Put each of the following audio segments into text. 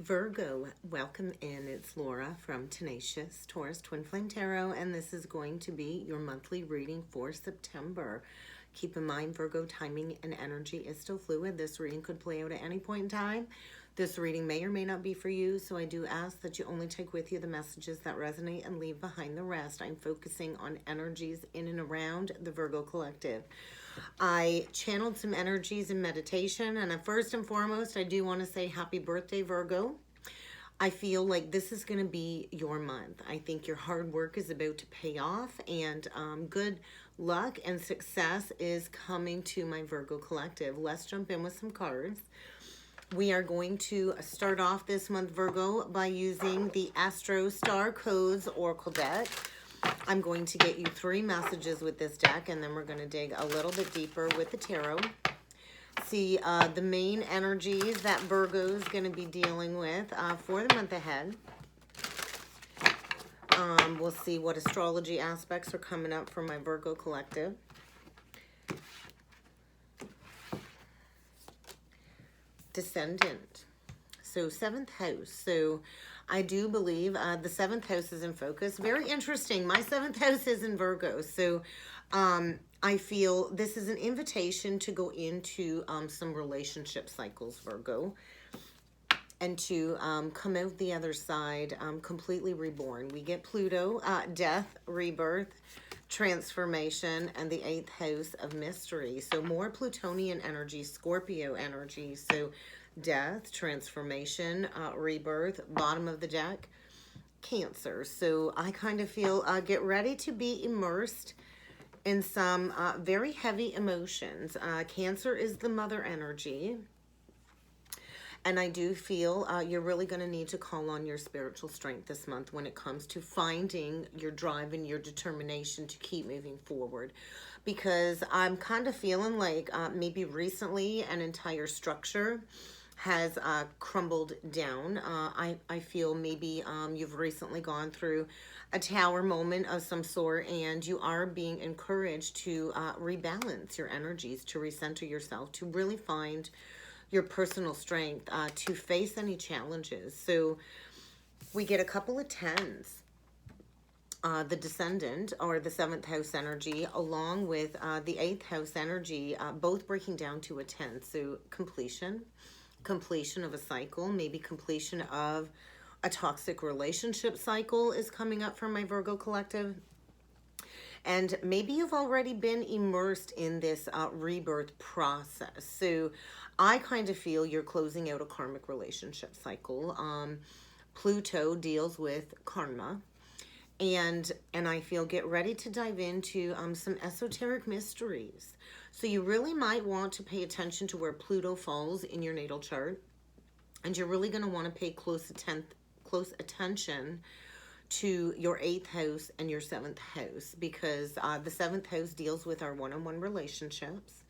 Virgo, welcome in. It's Laura from Tenacious Taurus Twin Flame Tarot, and this is going to be your monthly reading for September. Keep in mind, Virgo, timing and energy is still fluid. This reading could play out at any point in time. This reading may or may not be for you, so I do ask that you only take with you the messages that resonate and leave behind the rest. I'm focusing on energies in and around the Virgo collective. I channeled some energies in meditation, and first and foremost, I do want to say happy birthday, Virgo. I feel like this is going to be your month. I think your hard work is about to pay off, and good luck and success is coming to my Virgo collective. Let's jump in with some cards. We are going to start off this month, Virgo, by using the Astro Star Codes Oracle deck. I'm going to get you 3 messages with this deck, and then we're going to dig a little bit deeper with the tarot. See the main energies that Virgo is going to be dealing with for the month ahead. We'll see what astrology aspects are coming up for my Virgo collective. Descendant. So 7th house. So I do believe the 7th house is in focus. Very interesting. My 7th house is in Virgo. So I feel this is an invitation to go into some relationship cycles, Virgo, and to come out the other side completely reborn. We get Pluto, death, rebirth, transformation, and the 8th house of mystery. So more Plutonian energy, Scorpio energy. So death, transformation, rebirth, bottom of the deck, Cancer. So I kind of feel get ready to be immersed in some very heavy emotions. Cancer is the mother energy. And I do feel you're really going to need to call on your spiritual strength this month when it comes to finding your drive and your determination to keep moving forward. Because I'm kind of feeling like maybe recently an entire structure has crumbled down. I feel maybe you've recently gone through a tower moment of some sort, and you are being encouraged to rebalance your energies, to recenter yourself, to really find your personal strength, to face any challenges. So we get a couple of 10s. The descendant, or the 7th house energy, along with the 8th house energy, both breaking down to a 10. So completion of a cycle, maybe completion of a toxic relationship cycle is coming up for my Virgo collective. And maybe you've already been immersed in this rebirth process. So I kind of feel you're closing out a karmic relationship cycle. Pluto deals with karma. And I feel get ready to dive into some esoteric mysteries. So you really might want to pay attention to where Pluto falls in your natal chart. And you're really going to want to pay close attention to your 8th house and your 7th house, because the 7th house deals with our one-on-one relationships,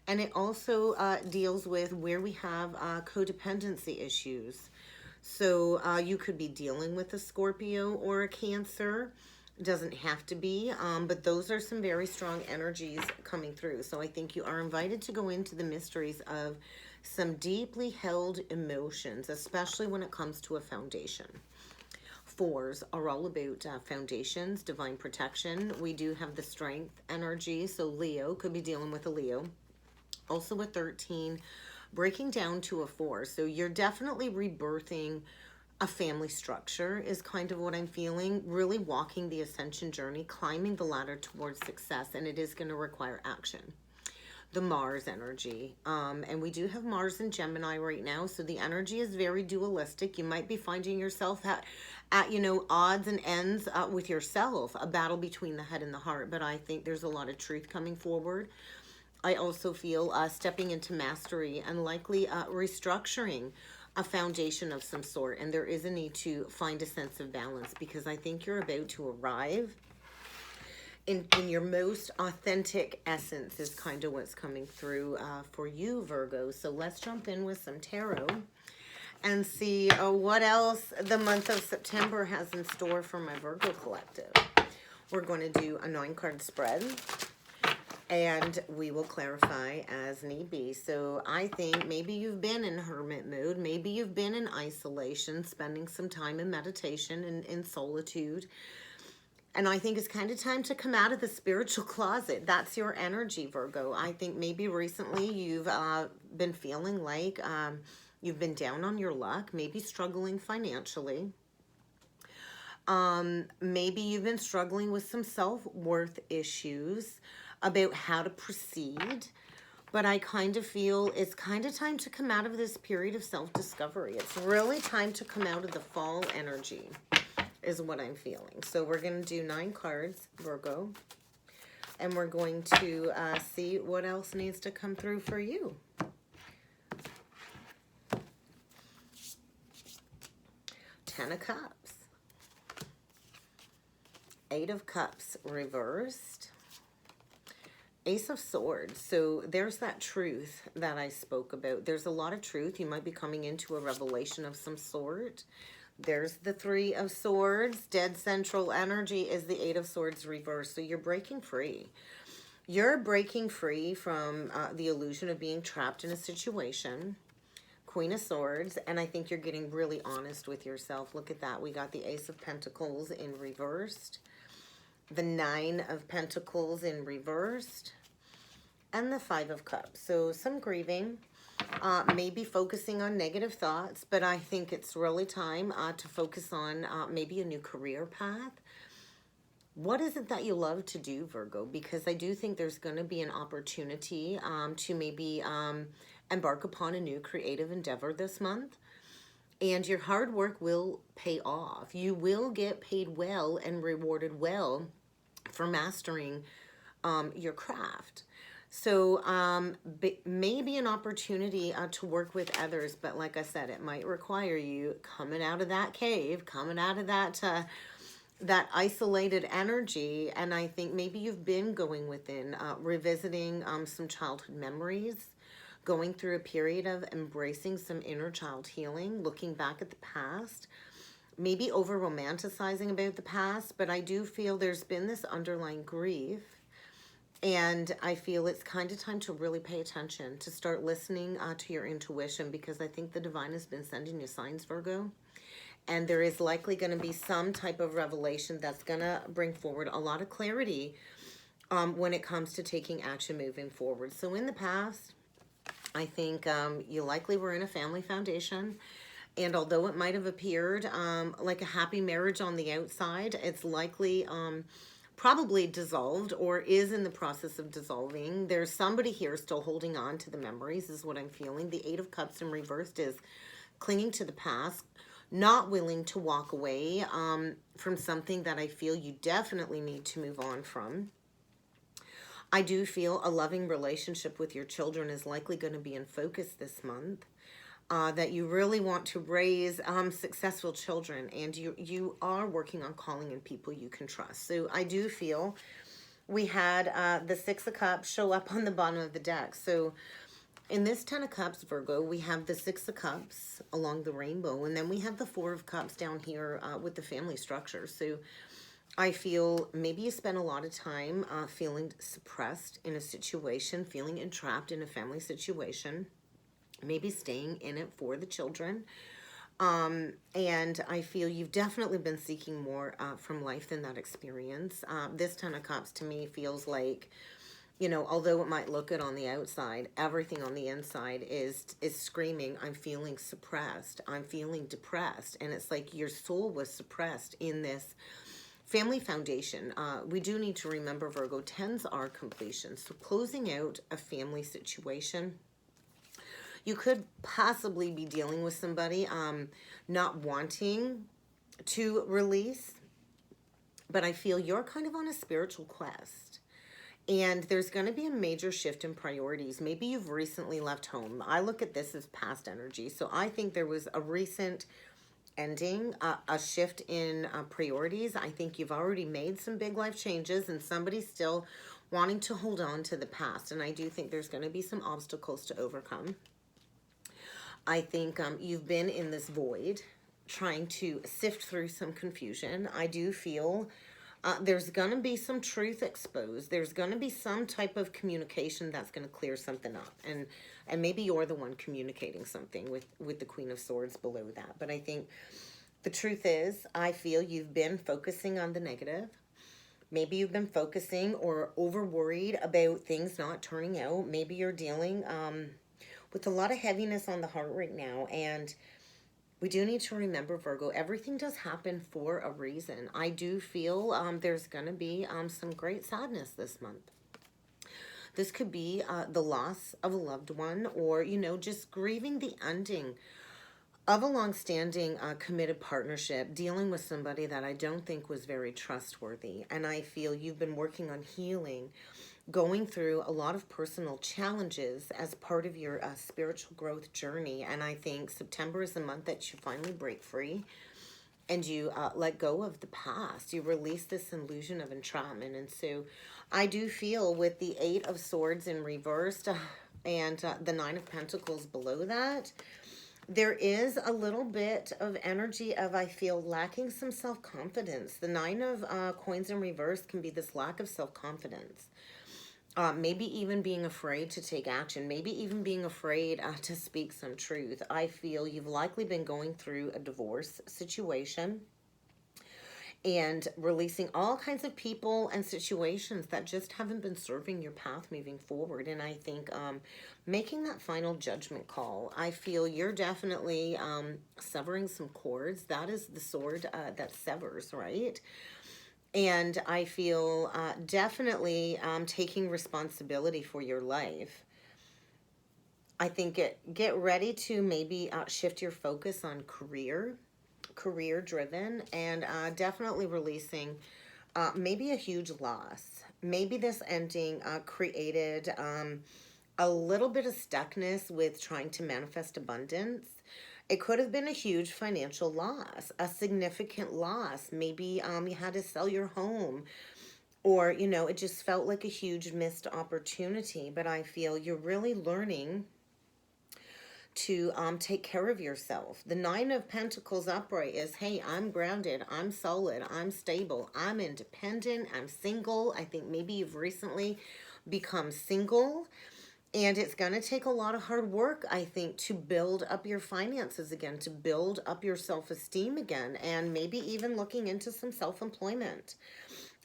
and it also deals with where we have codependency issues. So you could be dealing with a Scorpio or a Cancer. It doesn't have to be, but those are some very strong energies coming through. So I think you are invited to go into the mysteries of some deeply held emotions, especially when it comes to a foundation. 4s are all about foundations, divine protection. We do have the strength energy, so Leo could be dealing with a Leo. Also a 13, breaking down to a 4. So you're definitely rebirthing a family structure is kind of what I'm feeling. Really walking the ascension journey, climbing the ladder towards success, and it is going to require action. The Mars energy, and we do have Mars in Gemini right now, so the energy is very dualistic. You might be finding yourself at odds and ends with yourself, a battle between the head and the heart, but I think there's a lot of truth coming forward. I also feel stepping into mastery and likely restructuring a foundation of some sort, and there is a need to find a sense of balance, because I think you're about to arrive in your most authentic essence is kind of what's coming through for you, Virgo. So let's jump in with some tarot and see what else the month of September has in store for my Virgo collective. We're going to do a 9-card spread. and we will clarify as need be. So I think maybe you've been in hermit mode. Maybe you've been in isolation, spending some time in meditation and in solitude. And I think it's kind of time to come out of the spiritual closet. That's your energy, Virgo. I think maybe recently you've been feeling like you've been down on your luck, maybe struggling financially. Maybe you've been struggling with some self-worth issues about how to proceed. But I kind of feel it's kind of time to come out of this period of self-discovery. It's really time to come out of the fall energy, is what I'm feeling. So we're going to do 9 cards, Virgo. And we're going to see what else needs to come through for you. Ten of Cups. 8 of Cups reversed. Ace of Swords. So there's that truth that I spoke about. There's a lot of truth. You might be coming into a revelation of some sort. There's the 3 of Swords. Dead central energy is the 8 of Swords reversed. So you're breaking free. You're breaking free from the illusion of being trapped in a situation. Queen of Swords. And I think you're getting really honest with yourself. Look at that. We got the Ace of Pentacles in reversed. The 9 of Pentacles in reversed. And the 5 of Cups. So some grieving. Maybe focusing on negative thoughts, but I think it's really time to focus on maybe a new career path. What is it that you love to do, Virgo? Because I do think there's going to be an opportunity to maybe embark upon a new creative endeavor this month. And your hard work will pay off. You will get paid well and rewarded well for mastering your craft. So maybe an opportunity to work with others, but like I said, it might require you coming out of that cave, coming out of that that isolated energy. And I think maybe you've been going within, revisiting some childhood memories, going through a period of embracing some inner child healing, looking back at the past, maybe over romanticizing about the past. But I do feel there's been this underlying grief. And I feel it's kind of time to really pay attention, to start listening to your intuition, because I think the divine has been sending you signs, Virgo. And there is likely going to be some type of revelation that's going to bring forward a lot of clarity when it comes to taking action moving forward. So in the past, I think you likely were in a family foundation. And although it might have appeared like a happy marriage on the outside, it's likely probably dissolved or is in the process of dissolving. There's somebody here still holding on to the memories, is what I'm feeling. The 8 of Cups in reversed is clinging to the past, not willing to walk away from something that I feel you definitely need to move on from. I do feel a loving relationship with your children is likely going to be in focus this month. That you really want to raise successful children, and you are working on calling in people you can trust. So I do feel we had the 6 of Cups show up on the bottom of the deck. So in this 10 of Cups, Virgo, we have the 6 of Cups along the rainbow, and then we have the 4 of Cups down here with the family structure. So I feel maybe you spent a lot of time feeling suppressed in a situation, feeling entrapped in a family situation. Maybe staying in it for the children. And I feel you've definitely been seeking more from life than that experience. This 10 of Cups to me feels like, you know, although it might look good on the outside, everything on the inside is screaming, I'm feeling suppressed. I'm feeling depressed. And it's like your soul was suppressed in this family foundation. We do need to remember, Virgo, 10s are completion. So closing out a family situation. You could possibly be dealing with somebody not wanting to release, but I feel you're kind of on a spiritual quest. And there's going to be a major shift in priorities. Maybe you've recently left home. I look at this as past energy. So I think there was a recent ending, a shift in priorities. I think you've already made some big life changes, and somebody's still wanting to hold on to the past. And I do think there's going to be some obstacles to overcome. I think you've been in this void trying to sift through some confusion. I do feel There's going to be some truth exposed. There's going to be some type of communication that's going to clear something up. And maybe you're the one communicating something with the Queen of Swords below that. But I think the truth is, I feel you've been focusing on the negative. Maybe you've been focusing or over worried about things not turning out. Maybe you're dealing with a lot of heaviness on the heart right now. And we do need to remember, Virgo, everything does happen for a reason. I do feel there's going to be some great sadness this month. This could be the loss of a loved one, or, you know, just grieving the ending of a long-standing committed partnership, dealing with somebody that I don't think was very trustworthy. And I feel you've been working on healing, going through a lot of personal challenges as part of your spiritual growth journey. And I think September is the month that you finally break free and you let go of the past. You release this illusion of entrapment. And so I do feel with the Eight of Swords in reversed and the Nine of Pentacles below that, there is a little bit of energy of, I feel, lacking some self-confidence. The Nine of Coins in reverse can be this lack of self-confidence. Maybe even being afraid to take action. Maybe even being afraid to speak some truth. I feel you've likely been going through a divorce situation and releasing all kinds of people and situations that just haven't been serving your path moving forward. And I think making that final judgment call, I feel you're definitely severing some cords. That is the sword that severs, right? And I feel definitely taking responsibility for your life. I think get ready to maybe shift your focus on career driven, and definitely releasing maybe a huge loss. Maybe this ending created a little bit of stuckness with trying to manifest abundance. It could have been a huge financial loss, a significant loss. Maybe you had to sell your home, or, you know, it just felt like a huge missed opportunity. But I feel you're really learning to take care of yourself. The Nine of Pentacles upright is, hey, I'm grounded, I'm solid, I'm stable, I'm independent, I'm single. I think maybe you've recently become single, and it's going to take a lot of hard work, I think, to build up your finances again, to build up your self-esteem again, and maybe even looking into some self-employment.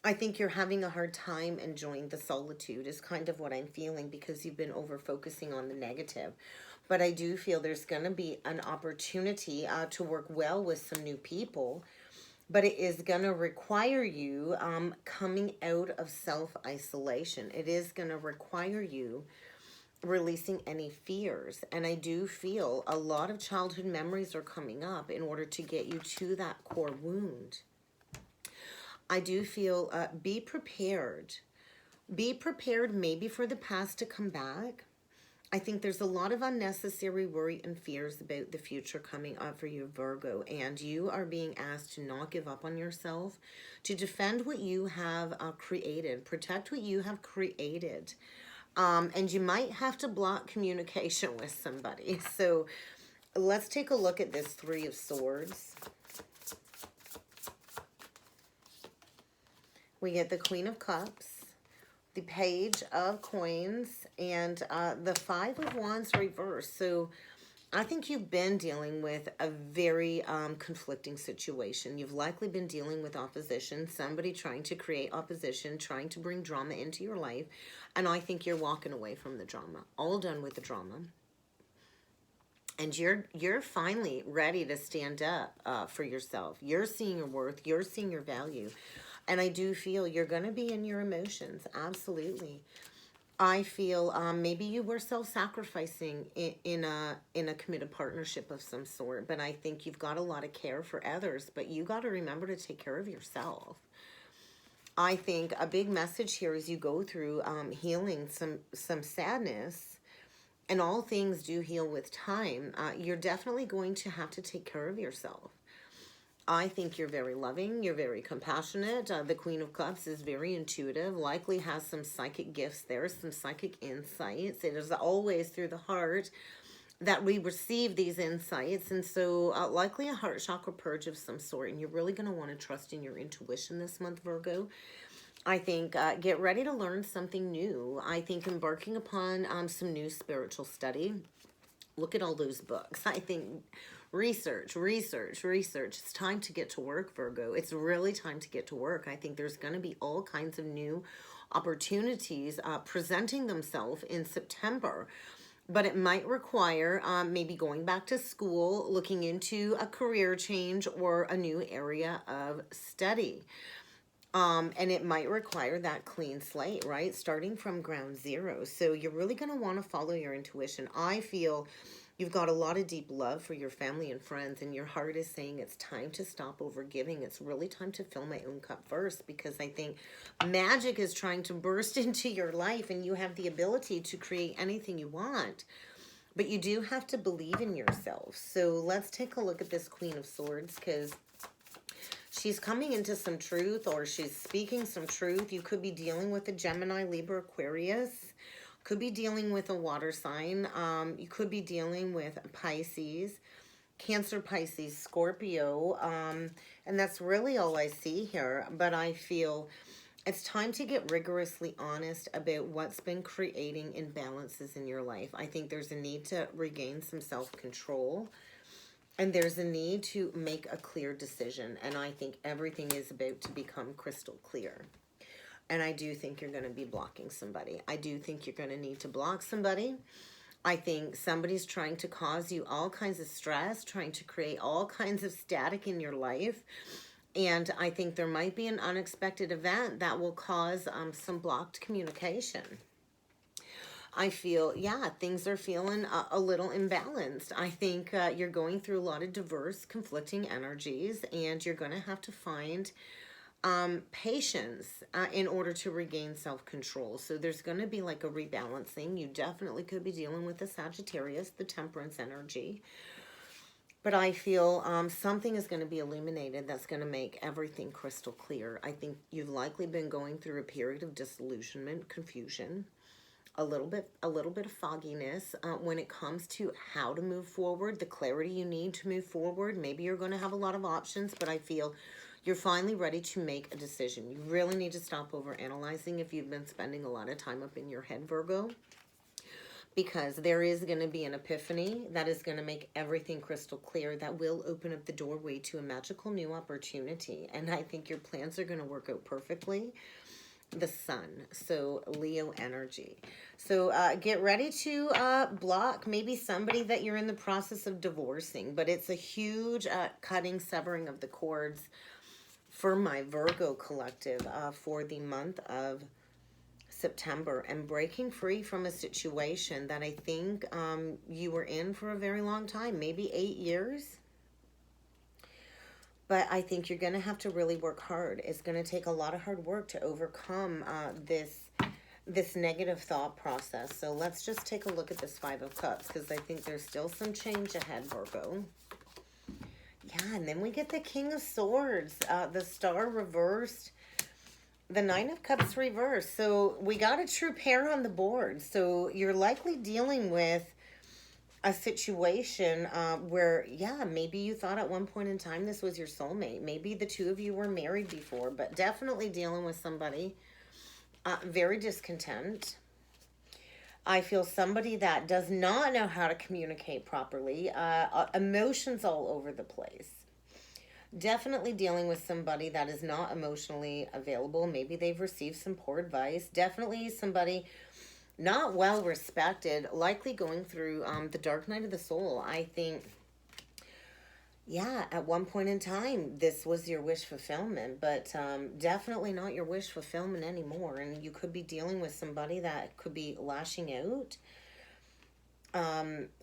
I think you're having a hard time enjoying the solitude is kind of what I'm feeling, because you've been over-focusing on the negative. But I do feel there's going to be an opportunity to work well with some new people. But it is going to require you coming out of self-isolation. It is going to require you releasing any fears. And I do feel a lot of childhood memories are coming up in order to get you to that core wound. I do feel be prepared. Be prepared maybe for the past to come back. I think there's a lot of unnecessary worry and fears about the future coming up for you, Virgo, and you are being asked to not give up on yourself, to defend what you have created, protect what you have created, and you might have to block communication with somebody. So let's take a look at this Three of Swords. We get the Queen of Cups, the Page of Coins, and the Five of Wands reversed. So I think you've been dealing with a very conflicting situation. You've likely been dealing with opposition, somebody trying to create opposition, trying to bring drama into your life. And I think you're walking away from the drama, all done with the drama. And you're finally ready to stand up for yourself. You're seeing your worth. You're seeing your value. And I do feel you're going to be in your emotions. Absolutely. I feel maybe you were self-sacrificing in a committed partnership of some sort. But I think you've got a lot of care for others. But you got to remember to take care of yourself. I think a big message here as you go through healing some sadness, and all things do heal with time, you're definitely going to have to take care of yourself. I think you're very loving, you're very compassionate. The Queen of Cups is very intuitive, likely has some psychic gifts there, some psychic insights. It is always through the heart that we receive these insights. And so likely a heart chakra purge of some sort. And you're really going to want to trust in your intuition this month, Virgo. I think get ready to learn something new. I think embarking upon some new spiritual study. Look at all those books. I think research, research, research. It's time to get to work, Virgo. It's really time to get to work. I think there's going to be all kinds of new opportunities presenting themselves in September. But it might require maybe going back to school, looking into a career change or a new area of study. And it might require that clean slate, right? Starting from ground zero. So you're really going to want to follow your intuition. I feel you've got a lot of deep love for your family and friends, and your heart is saying it's time to stop overgiving. It's really time to fill my own cup first, because I think magic is trying to burst into your life, and you have the ability to create anything you want. But you do have to believe in yourself. So let's take a look at this Queen of Swords, because she's coming into some truth, or she's speaking some truth. You could be dealing with a Gemini, Libra, Aquarius. Could be dealing with a water sign. You could be dealing with Pisces, Cancer, Pisces, Scorpio. And that's really all I see here. But I feel it's time to get rigorously honest about what's been creating imbalances in your life. I think there's a need to regain some self-control. And there's a need to make a clear decision. And I think everything is about to become crystal clear. And I do think you're going to be blocking somebody. I do think you're going to need to block somebody. I think somebody's trying to cause you all kinds of stress, trying to create all kinds of static in your life. And I think there might be an unexpected event that will cause some blocked communication. I feel, yeah, things are feeling a little imbalanced. I think you're going through a lot of diverse, conflicting energies, and you're going to have to find patience in order to regain self-control. So there's going to be like a rebalancing. You definitely could be dealing with the Sagittarius, the Temperance energy. But I feel something is going to be illuminated that's going to make everything crystal clear. I think you've likely been going through a period of disillusionment, confusion, a little bit of fogginess when it comes to how to move forward, the clarity you need to move forward. Maybe you're going to have a lot of options, but I feel you're finally ready to make a decision. You really need to stop overanalyzing if you've been spending a lot of time up in your head, Virgo, because there is going to be an epiphany that is going to make everything crystal clear, that will open up the doorway to a magical new opportunity. And I think your plans are going to work out perfectly. The sun, so Leo energy. So get ready to block maybe somebody that you're in the process of divorcing, but it's a huge cutting, severing of the cords for my Virgo collective for the month of September, and breaking free from a situation that I think you were in for a very long time, maybe 8 years. But I think you're going to have to really work hard. It's going to take a lot of hard work to overcome this negative thought process. So let's just take a look at this Five of Cups, because I think there's still some change ahead, Virgo. Yeah, and then we get the King of Swords, the Star reversed, the Nine of Cups reversed. So we got a true pair on the board. So you're likely dealing with a situation where, yeah, maybe you thought at one point in time this was your soulmate. Maybe the two of you were married before, but definitely dealing with somebody very discontent. I feel somebody that does not know how to communicate properly, emotions all over the place. Definitely dealing with somebody that is not emotionally available. Maybe they've received some poor advice. Definitely somebody not well respected, likely going through the dark night of the soul. I think, yeah, at one point in time, this was your wish fulfillment, but definitely not your wish fulfillment anymore. And you could be dealing with somebody that could be lashing out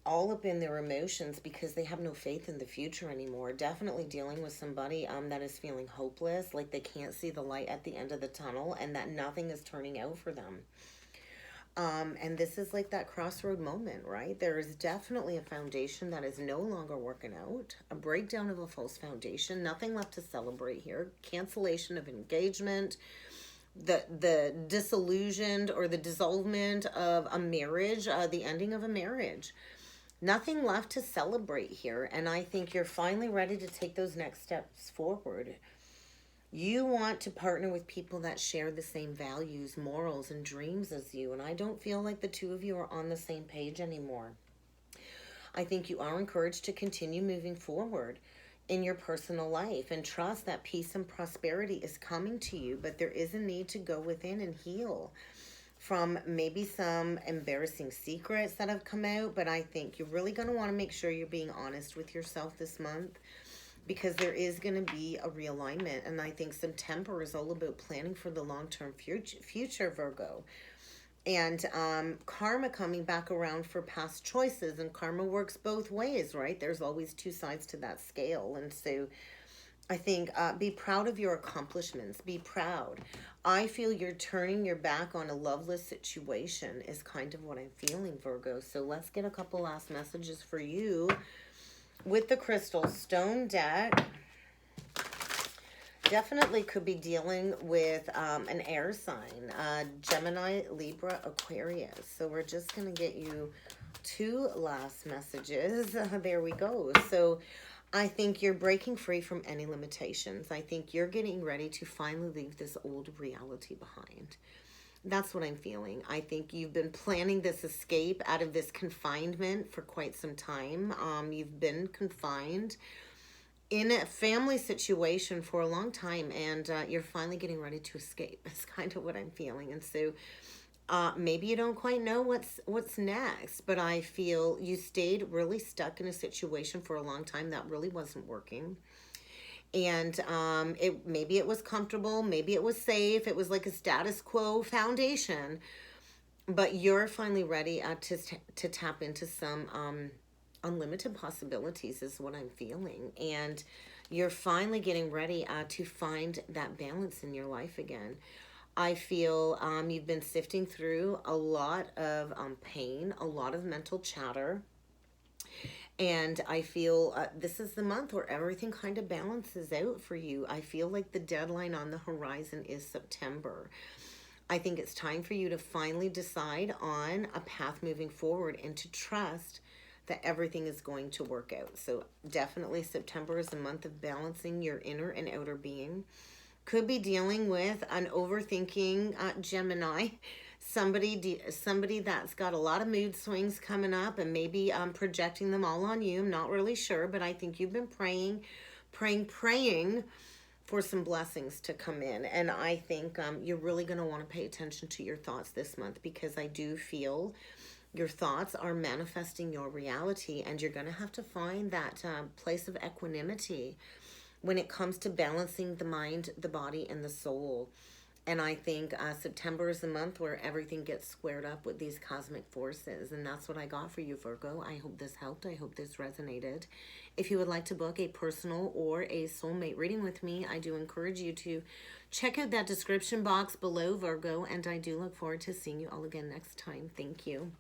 all up in their emotions because they have no faith in the future anymore. Definitely dealing with somebody that is feeling hopeless, like they can't see the light at the end of the tunnel, and that nothing is turning out for them. And this is like that crossroad moment, right? There is definitely a foundation that is no longer working out, a breakdown of a false foundation, nothing left to celebrate here, cancellation of engagement, the disillusioned or the dissolvement of a marriage, the ending of a marriage. nothing left to celebrate here. And I think you're finally ready to take those next steps forward. You want to partner with people that share the same values, morals, and dreams as you. And I don't feel like the two of you are on the same page anymore. I think you are encouraged to continue moving forward in your personal life and trust that peace and prosperity is coming to you. But there is a need to go within and heal from maybe some embarrassing secrets that have come out. But I think you're really going to want to make sure you're being honest with yourself this month, because there is going to be a realignment. And I think September is all about planning for the long-term future, Virgo. And karma coming back around for past choices. And karma works both ways, right? There's always two sides to that scale. And so I think be proud of your accomplishments. Be proud. I feel you're turning your back on a loveless situation is kind of what I'm feeling, Virgo. So let's get a couple last messages for you with the crystal stone deck. Definitely could be dealing with an air sign, Gemini, Libra, Aquarius. So we're just going to get you two last messages. There we go. So I think you're breaking free from any limitations. I think you're getting ready to finally leave this old reality behind. That's what I'm feeling. I think you've been planning this escape out of this confinement for quite some time. You've been confined in a family situation for a long time, and you're finally getting ready to escape. That's kind of what I'm feeling. And so maybe you don't quite know what's next, but I feel you stayed really stuck in a situation for a long time that really wasn't working. And maybe it was comfortable, maybe it was safe, it was like a status quo foundation, but you're finally ready to tap into some unlimited possibilities is what I'm feeling. And you're finally getting ready to find that balance in your life again. I feel you've been sifting through a lot of pain, a lot of mental chatter. And I feel this is the month where everything kind of balances out for you. I feel like the deadline on the horizon is September. I think it's time for you to finally decide on a path moving forward and to trust that everything is going to work out. So definitely September is a month of balancing your inner and outer being. Could be dealing with an overthinking Gemini, somebody that's got a lot of mood swings coming up and maybe projecting them all on you. I'm not really sure, but I think you've been praying for some blessings to come in. And I think you're really going to want to pay attention to your thoughts this month, because I do feel your thoughts are manifesting your reality, and you're going to have to find that place of equanimity when it comes to balancing the mind, the body, and the soul. And I think September is the month where everything gets squared up with these cosmic forces. And that's what I got for you, Virgo. I hope this helped. I hope this resonated. If you would like to book a personal or a soulmate reading with me, I do encourage you to check out that description box below, Virgo. And I do look forward to seeing you all again next time. Thank you.